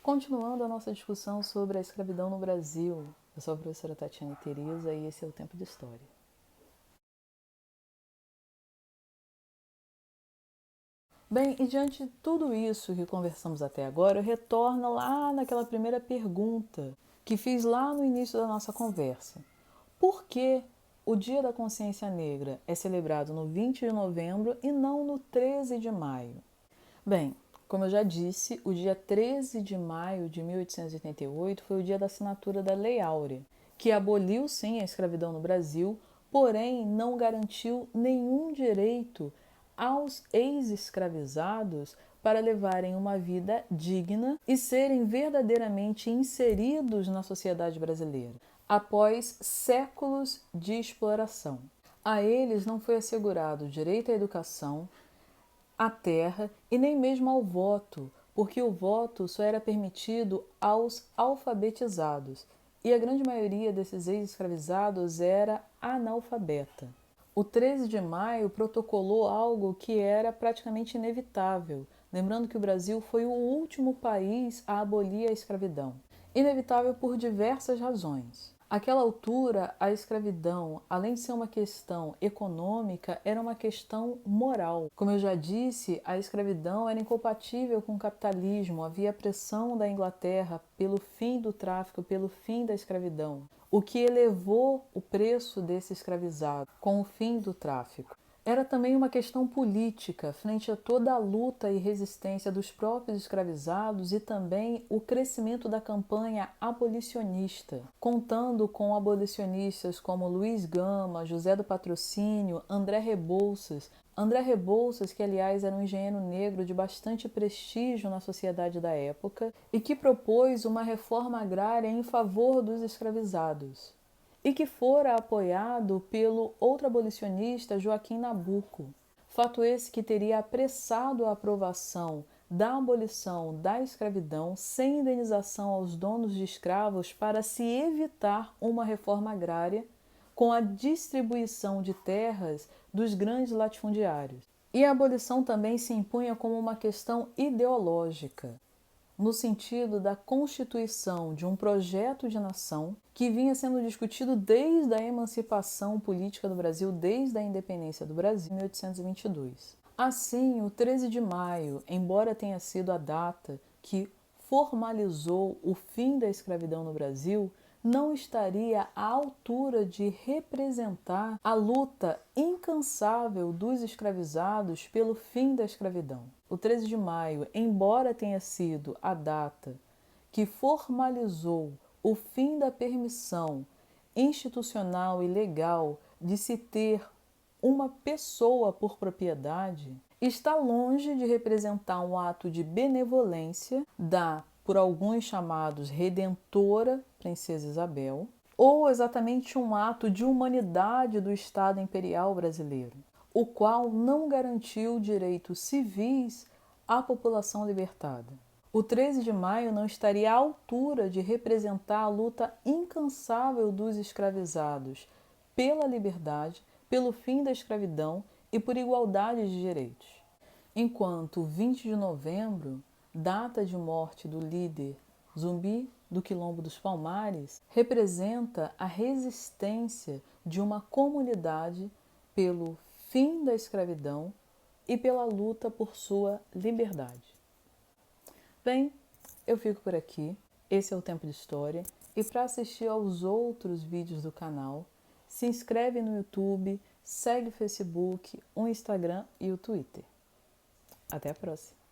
Continuando a nossa discussão sobre a escravidão no Brasil, eu sou a professora Tatiana Teresa e esse é o Tempo de História. Bem, e diante de tudo isso que conversamos até agora, eu retorno lá naquela primeira pergunta que fiz lá no início da nossa conversa. Por que o Dia da Consciência Negra é celebrado no 20 de novembro e não no 13 de maio? Bem, como eu já disse, o dia 13 de maio de 1888 foi o dia da assinatura da Lei Áurea, que aboliu sim a escravidão no Brasil, porém não garantiu nenhum direito aos ex-escravizados para levarem uma vida digna e serem verdadeiramente inseridos na sociedade brasileira, após séculos de exploração. A eles não foi assegurado direito à educação, à terra e nem mesmo ao voto, porque o voto só era permitido aos alfabetizados, e a grande maioria desses ex-escravizados era analfabeta. O 13 de maio protocolou algo que era praticamente inevitável, lembrando que o Brasil foi o último país a abolir a escravidão. Inevitável por diversas razões. Àquela altura, a escravidão, além de ser uma questão econômica, era uma questão moral. Como eu já disse, a escravidão era incompatível com o capitalismo, havia pressão da Inglaterra pelo fim do tráfico, pelo fim da escravidão, o que elevou o preço desse escravizado com o fim do tráfico. Era também uma questão política, frente a toda a luta e resistência dos próprios escravizados e também o crescimento da campanha abolicionista, contando com abolicionistas como Luiz Gama, José do Patrocínio, André Rebouças. André Rebouças, que aliás era um engenheiro negro de bastante prestígio na sociedade da época e que propôs uma reforma agrária em favor dos escravizados, e que fora apoiado pelo outro abolicionista Joaquim Nabuco. Fato esse que teria apressado a aprovação da abolição da escravidão sem indenização aos donos de escravos para se evitar uma reforma agrária com a distribuição de terras dos grandes latifundiários. E a abolição também se impunha como uma questão ideológica, no sentido da constituição de um projeto de nação que vinha sendo discutido desde a emancipação política do Brasil, desde a independência do Brasil, em 1822. Assim, o 13 de maio, embora tenha sido a data que formalizou o fim da escravidão no Brasil, não estaria à altura de representar a luta incansável dos escravizados pelo fim da escravidão. O 13 de maio, embora tenha sido a data que formalizou o fim da permissão institucional e legal de se ter uma pessoa por propriedade, está longe de representar um ato de benevolência da, por alguns chamados, redentora Princesa Isabel, ou exatamente um ato de humanidade do Estado Imperial brasileiro, o qual não garantiu direitos civis à população libertada. O 13 de maio não estaria à altura de representar a luta incansável dos escravizados pela liberdade, pelo fim da escravidão e por igualdade de direitos. Enquanto 20 de novembro, data de morte do líder Zumbi do Quilombo dos Palmares, representa a resistência de uma comunidade pelo fim da escravidão e pela luta por sua liberdade. Bem, eu fico por aqui. Esse é o Tempo de História. E para assistir aos outros vídeos do canal, se inscreve no YouTube, segue o Facebook, o Instagram e o Twitter. Até a próxima!